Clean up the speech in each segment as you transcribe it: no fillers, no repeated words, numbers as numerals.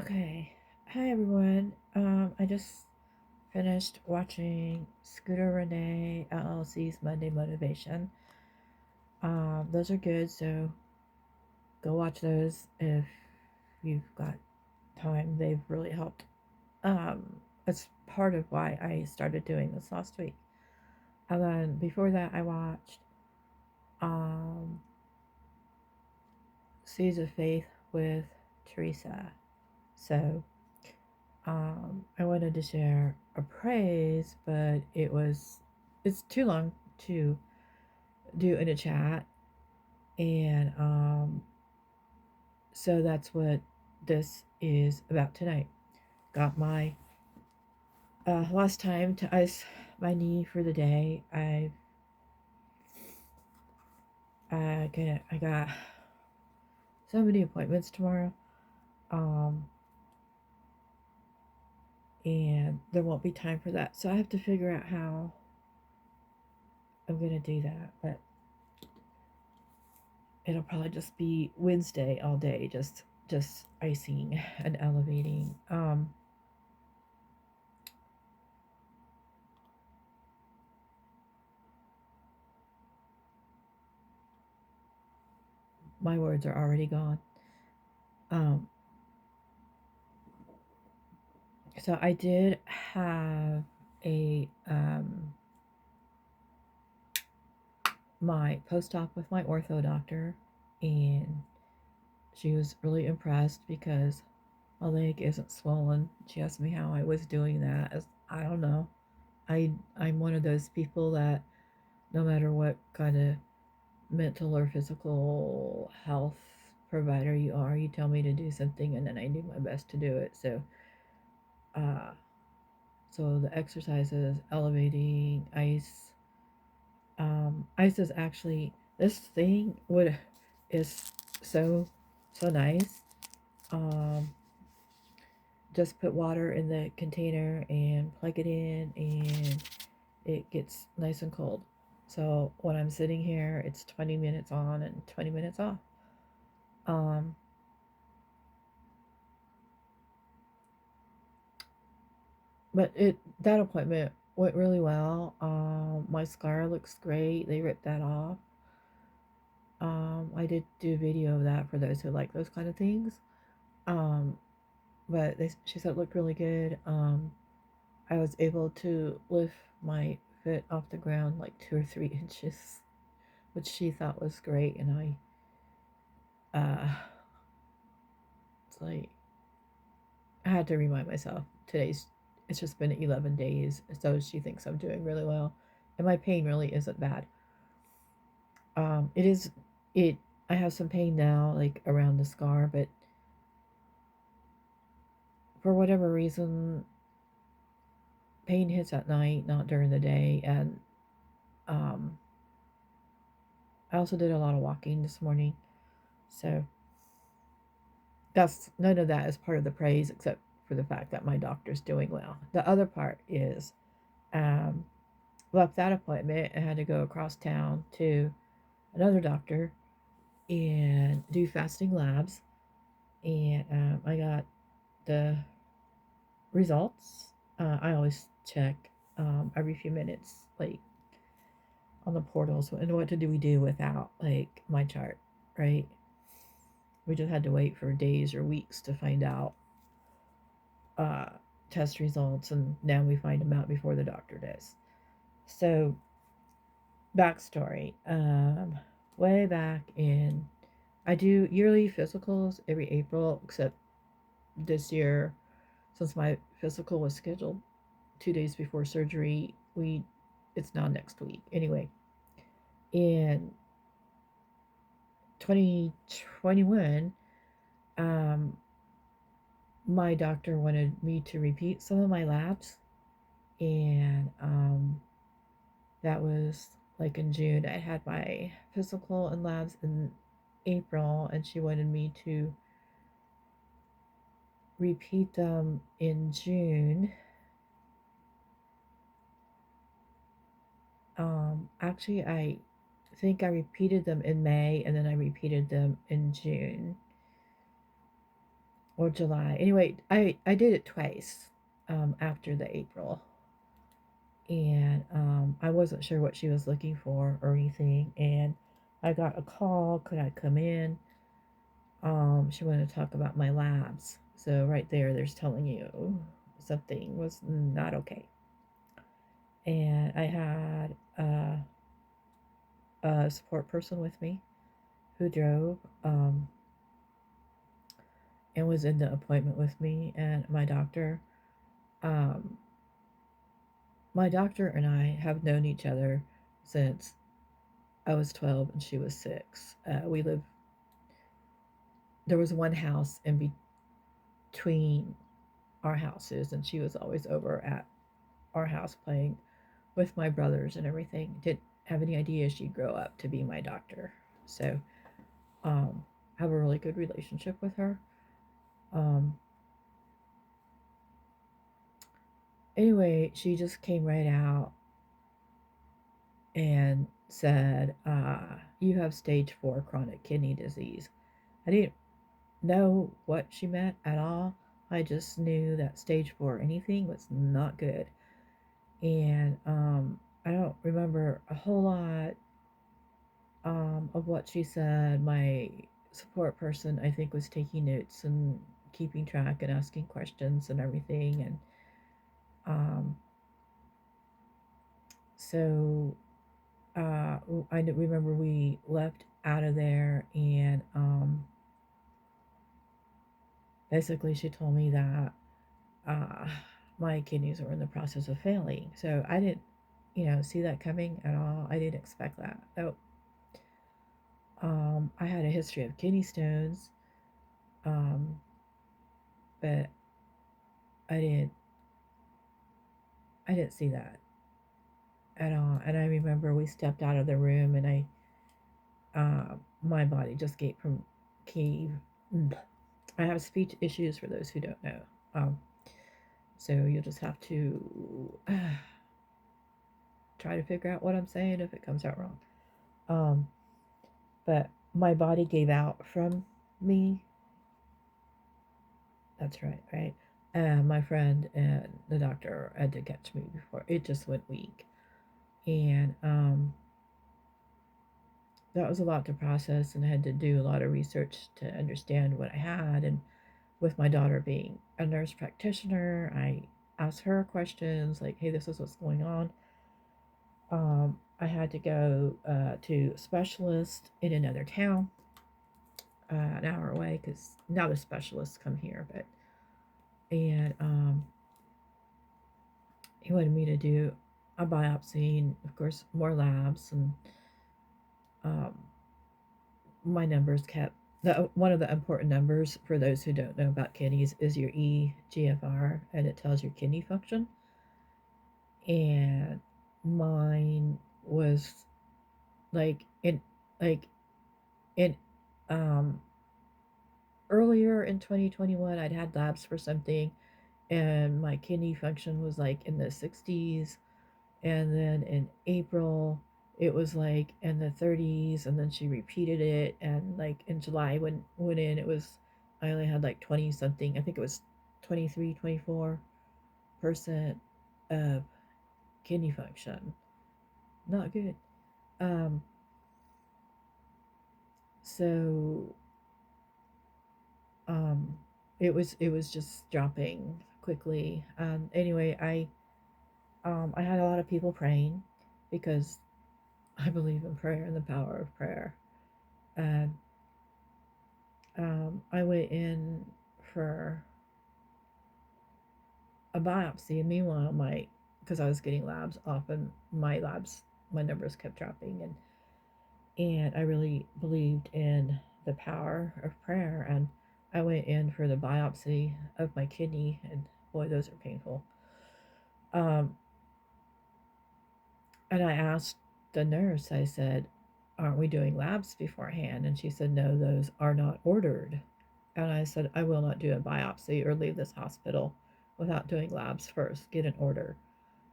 Okay. Hi everyone. I just finished watching Scooter Renee LLC's Monday Motivation. Those are good, so go watch those if you've got time. They've really helped. It's part of why I started doing this last week. And then before that, I watched um, Seeds of Faith with Teresa. So I wanted to share a praise, but it's too long to do in a chat, and so that's what this is about tonight. Got my last time to ice my knee for the day. I got so many appointments tomorrow, um, and there won't be time for that, so I have to figure out how I'm gonna do that, but it'll probably just be Wednesday all day, just icing and elevating. My words are already gone. Um, so I did have a my post-op with my ortho doctor, and she was really impressed because my leg isn't swollen. She asked me how I was doing that. I don't know. I'm one of those people that no matter what kind of mental or physical health provider you are, you tell me to do something and then I do my best to do it. Uh, so the exercises, elevating, ice. Ice is actually this thing would is so so nice. Um, just put water in the container and plug it in, and it gets nice and cold. So when I'm sitting here, it's 20 minutes on and 20 minutes off. Um, but it that appointment went really well. My scar looks great. They ripped that off. I did do a video of that for those who like those kind of things. Um, but she said it looked really good. I was able to lift my foot off the ground like 2 or 3 inches, which she thought was great. And it's like I had to remind myself it's just been 11 days, so she thinks I'm doing really well, and my pain really isn't bad. It is it. I have some pain now, like around the scar, but for whatever reason, pain hits at night, not during the day, and um, I also did a lot of walking this morning, so that's none of that is part of the praise, except for the fact that my doctor's doing well. The other part is um, left that appointment and had to go across town to another doctor and do fasting labs. And I got the results. I always check every few minutes, like on the portals. And what do we do without like my chart, right? We just had to wait for days or weeks to find out uh, test results, and now we find them out before the doctor does. So, backstory. Way back in, I do yearly physicals every April, except this year, since my physical was scheduled 2 days before surgery, it's now next week. Anyway, in 2021, um, my doctor wanted me to repeat some of my labs, and that was like in June. I had my physical and labs in April, and she wanted me to repeat them in June. Actually, I think I repeated them in May, and then I repeated them in June. or July. Anyway, I did it twice after the April, and I wasn't sure what she was looking for or anything. And I got a call. Could I come in? She wanted to talk about my labs. So right there's telling you something was not okay. And I had a support person with me who drove and was in the appointment with me, and my doctor. Um, my doctor and I have known each other since I was 12 and she was 6. We live. There was one house in between our houses, and she was always over at our house playing with my brothers and everything. Didn't have any idea she'd grow up to be my doctor. So, have a really good relationship with her. Um, anyway, she just came right out and said, "You have stage 4 chronic kidney disease." I didn't know what she meant at all. I just knew that stage 4 anything was not good. And I don't remember a whole lot of what she said. My support person, I think, was taking notes and keeping track and asking questions and everything. And um, so I remember we left out of there, and basically she told me that uh, my kidneys were in the process of failing. So I didn't, see that coming at all. I didn't expect that. Oh, I had a history of kidney stones, um, but I didn't, I didn't see that at all. And I remember we stepped out of the room, and my body just gave from cave. I have speech issues for those who don't know. Um, so you'll just have to try to figure out what I'm saying if it comes out wrong. Um, but my body gave out from me. That's right, right? And my friend and the doctor had to catch me before it just went weak. And that was a lot to process, and I had to do a lot of research to understand what I had. And with my daughter being a nurse practitioner, I asked her questions like, hey, this is what's going on. I had to go to a specialist in another town, an hour away, because now the specialists come here. But and he wanted me to do a biopsy, and of course more labs, and um, my numbers kept. One of the important numbers for those who don't know about kidneys is your EGFR, and it tells your kidney function. And mine was like like in um earlier in 2021 I'd had labs for something, and my kidney function was like in the 60s, and then in April it was like in the 30s, and then she repeated it, and like in July when went in it was, I only had like 20 something, I think it was 23, 24% of kidney function. Not good. um so um it was just dropping quickly. Anyway, I had a lot of people praying because I believe in prayer and the power of prayer. And I went in for a biopsy, and meanwhile, because I was getting labs often, my numbers kept dropping, and I really believed in the power of prayer, and I went in for the biopsy of my kidney, and boy, those are painful. Um, and I asked the nurse, I said, aren't we doing labs beforehand? And she said, no, those are not ordered. And I said, I will not do a biopsy or leave this hospital without doing labs first. Get an order.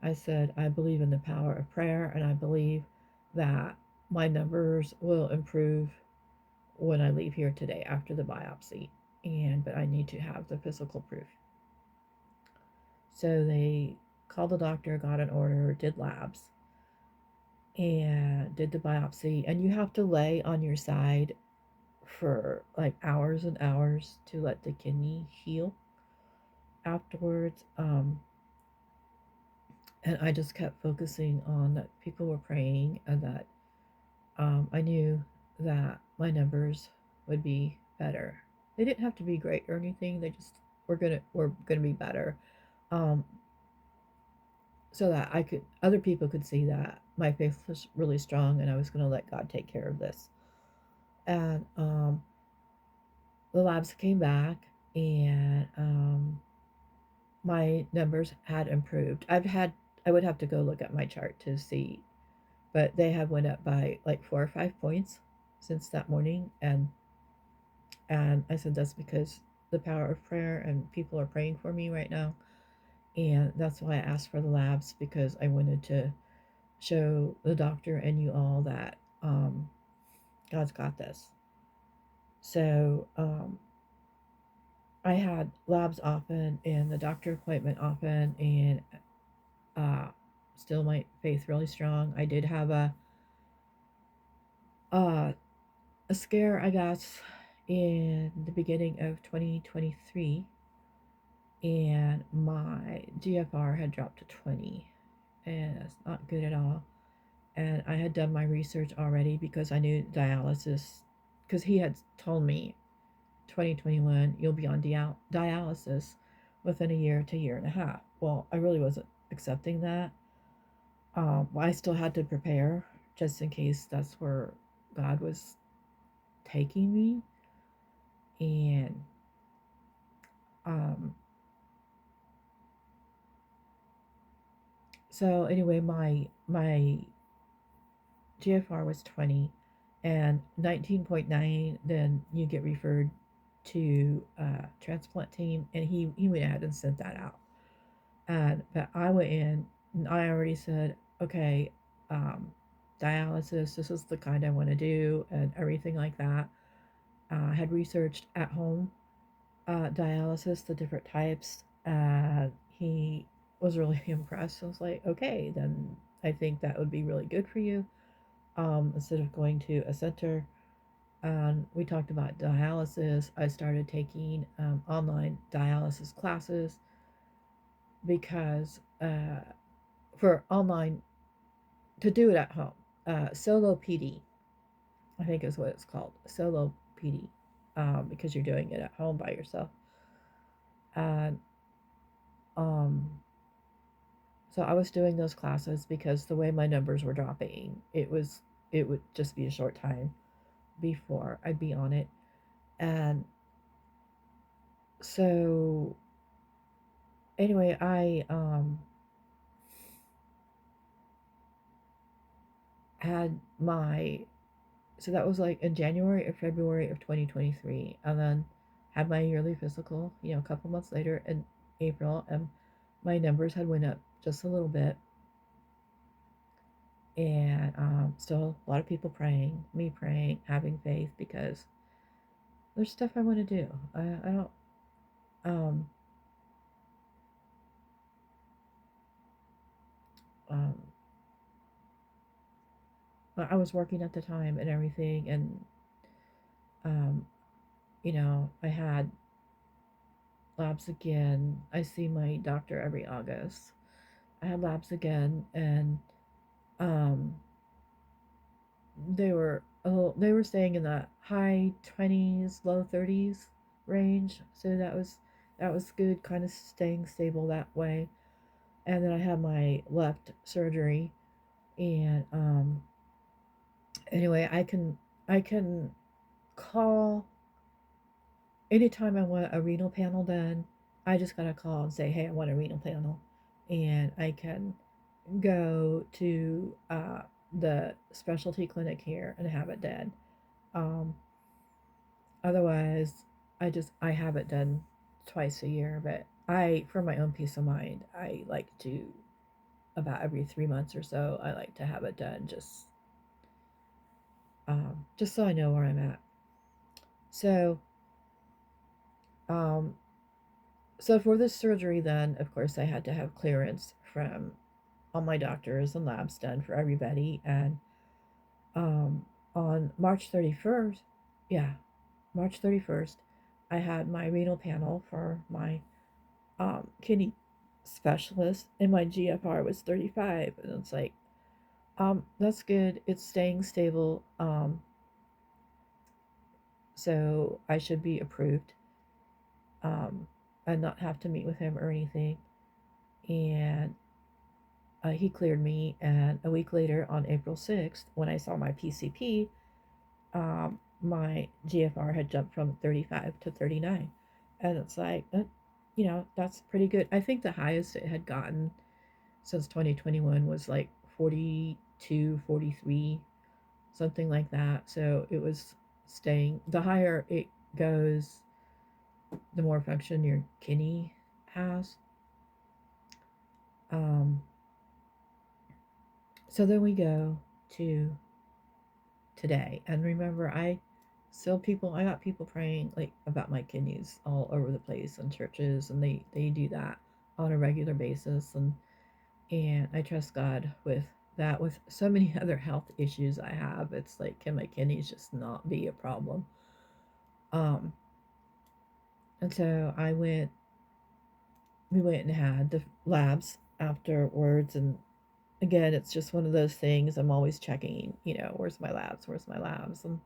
I said, I believe in the power of prayer, and I believe that my numbers will improve when I leave here today after the biopsy. but I need to have the physical proof. So they called the doctor, got an order, did labs, and did the biopsy. And you have to lay on your side for like hours and hours to let the kidney heal afterwards. And I just kept focusing on that people were praying, and that I knew that my numbers would be better. They didn't have to be great or anything. They just were gonna be better. Um, so that I could other people could see that my faith was really strong, and I was gonna let God take care of this. And the labs came back, and my numbers had improved. I would have to go look at my chart to see, but they have went up by like 4 or 5 points since that morning. And I said that's because the power of prayer, and people are praying for me right now. And that's why I asked for the labs, because I wanted to show the doctor and you all that God's got this. So I had labs often and the doctor appointment often, and uh, still my faith really strong. I did have uh, a scare, I guess, in the beginning of 2023, and my GFR had dropped to 20, and it's not good at all. And I had done my research already because I knew dialysis, because he had told me 2021 you'll be on dialysis within a year to year and a half. Well, I really wasn't accepting that. I still had to prepare just in case that's where God was taking me. And um, so anyway, my GFR was 20 and 19.9. Then you get referred to transplant team, and he went ahead and sent that out. And but I went in and I already said, okay, um, dialysis. This is the kind I want to do, and everything like that. I had researched at home dialysis, the different types. He was really impressed. I was like, okay, then I think that would be really good for you. Instead of going to a center. We talked about dialysis. I started taking online dialysis classes because for online to do it at home. Solo PD, I think is what it's called. Solo PD, because you're doing it at home by yourself. And um, so I was doing those classes because the way my numbers were dropping, it would just be a short time before I'd be on it. And so anyway, I had my so that was like in January or February of 2023, and then had my yearly physical, a couple months later in April, and my numbers had went up just a little bit. And still a lot of people praying, me praying, having faith, because there's stuff I want to do. I don't um um I was working at the time and everything, and um I had labs again. I see my doctor every August. I had labs again, and um, they were staying in the high 20s, low 30s range. So that was good, kind of staying stable that way. And then I had my left surgery, and anyway, I can call anytime I want a renal panel done. I just gotta call and say, hey, I want a renal panel, and I can go to the specialty clinic here and have it done. Um, Otherwise, I have it done twice a year, but for my own peace of mind, I like to about every 3 months or so. I like to have it done, just so I know where I'm at. So Um, so for this surgery, then of course I had to have clearance from all my doctors and labs done for everybody, and um, on March 31st, yeah, March 31st, I had my renal panel for my kidney specialist, and my GFR was 35, and it's like, that's good. It's staying stable. So I should be approved, um, and not have to meet with him or anything. And he cleared me. And a week later, on April 6th, when I saw my PCP, my GFR had jumped from 35 to 39. And it's like, that's pretty good. I think the highest it had gotten since 2021 was like 42, 43, something like that. So it was staying. The higher it goes, the more function your kidney has. Um, so then we go to today, and remember, I got people praying like about my kidneys all over the place in churches, and they do that on a regular basis, and I trust God with that. With so many other health issues I have, it's like, can my kidneys just not be a problem? Um, and so we went and had the labs afterwards, and again, it's just one of those things. I'm always checking, where's my labs, and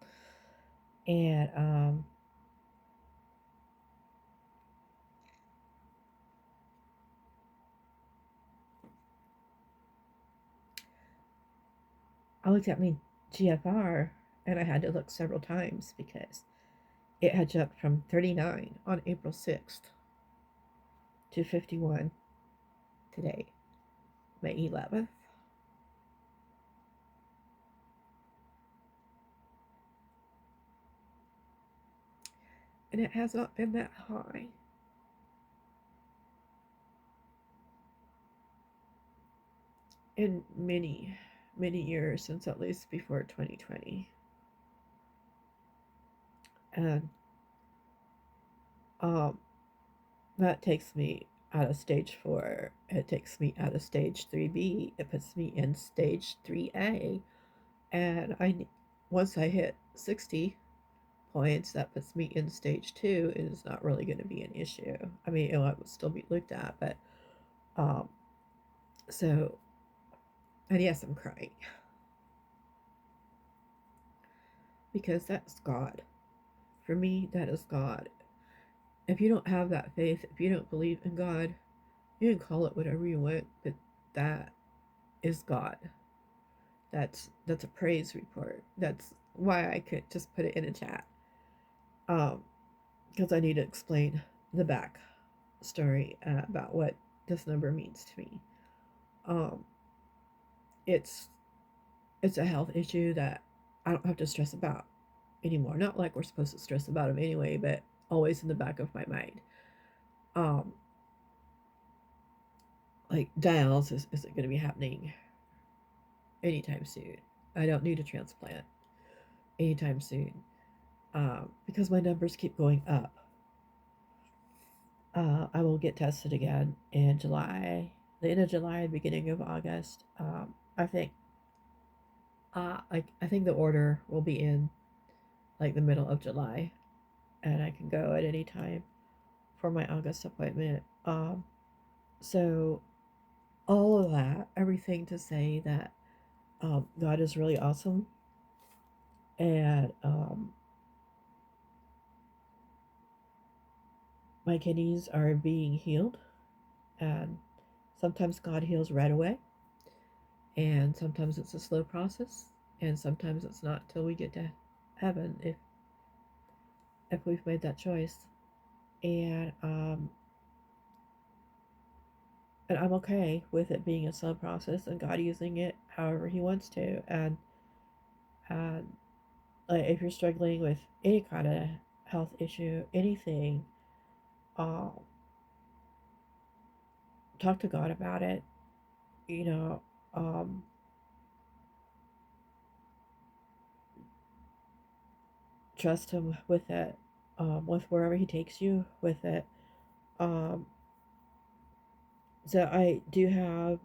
I looked at my GFR, and I had to look several times because it had jumped from 39 on April 6th to 51 today, May 11th. And it has not been that high in many, many years, since at least before 2020. And um, that takes me out of stage 4. It takes me out of stage 3B. It puts me in stage 3A. And once I hit 60 points, that puts me in stage 2. It is not really going to be an issue. I mean, it will still be looked at, but um, so, and yes, I'm crying because that's God. For me, that is God. If you don't have that faith, if you don't believe in God, you can call it whatever you want, but that is God. That's a praise report. That's why I could just put it in a chat. Um, because I need to explain the back story about what this number means to me. Um, it's it's a health issue that I don't have to stress about anymore. Not like we're supposed to stress about them anyway, but always in the back of my mind. Um, like dialysis isn't going to be happening anytime soon. I don't need a transplant anytime soon, because my numbers keep going up. I will get tested again in July, the end of July, beginning of August. I think I think the order will be in like the middle of July, and I can go at any time for my August appointment. So all of that, everything to say that God is really awesome, and my kidneys are being healed, and sometimes God heals right away, and sometimes it's a slow process, and sometimes it's not till we get to heaven if we've made that choice, and I'm okay with it being a slow process and God using it however He wants to, and like, if you're struggling with any kind of health issue, anything, um, talk to God about it. You know, um, trust Him with it. with wherever He takes you with it. Um, so I do have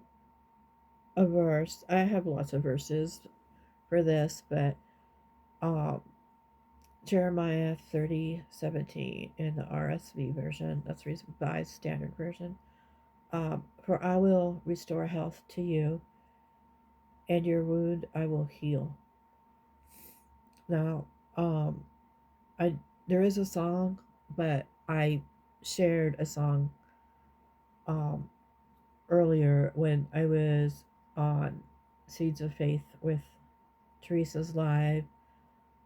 a verse. I have lots of verses for this, but um, Jeremiah 30:17 in the RSV version, that's Revised Standard Version. For I will restore health to you, and your wound I will heal. Now, um, I there is a song, but I shared a song um, earlier when I was on Seeds of Faith with Teresa's live.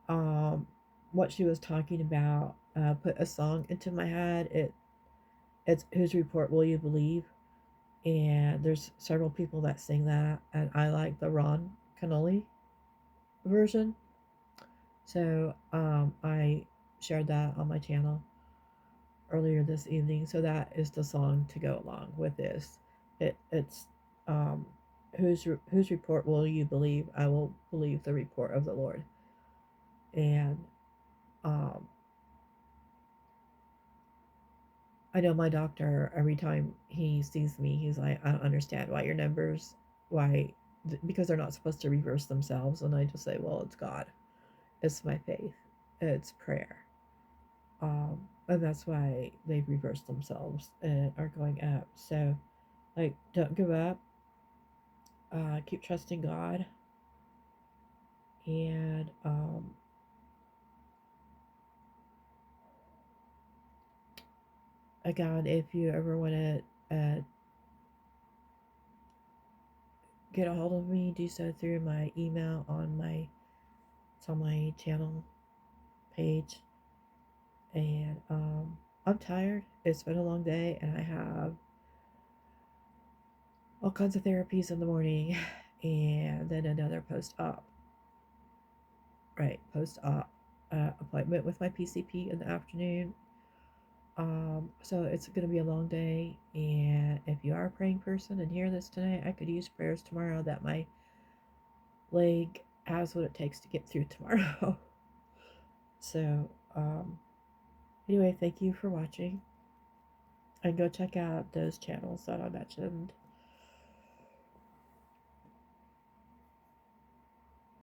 Um, what she was talking about put a song into my head. It's Whose Report Will You Believe? And there's several people that sing that, and I like the Ron Canoli version. So I shared that on my channel earlier this evening. So that is the song to go along with this. It's um, whose report will you believe? I will believe the report of the Lord. And um, I know my doctor, every time he sees me, he's like, I don't understand why your numbers, why, because they're not supposed to reverse themselves. And I just say, well, it's God, it's my faith, it's prayer. And that's why they've reversed themselves and are going up. So, like, don't give up, keep trusting God. And again, if you ever want to get a hold of me, do so through my email it's on my channel page. And I'm tired. It's been a long day, and I have all kinds of therapies in the morning, and then another post op appointment with my PCP in the afternoon. So it's going to be a long day, and if you are a praying person and hear this tonight, I could use prayers tomorrow that my leg has what it takes to get through tomorrow. So, anyway, thank you for watching, and go check out those channels that I mentioned.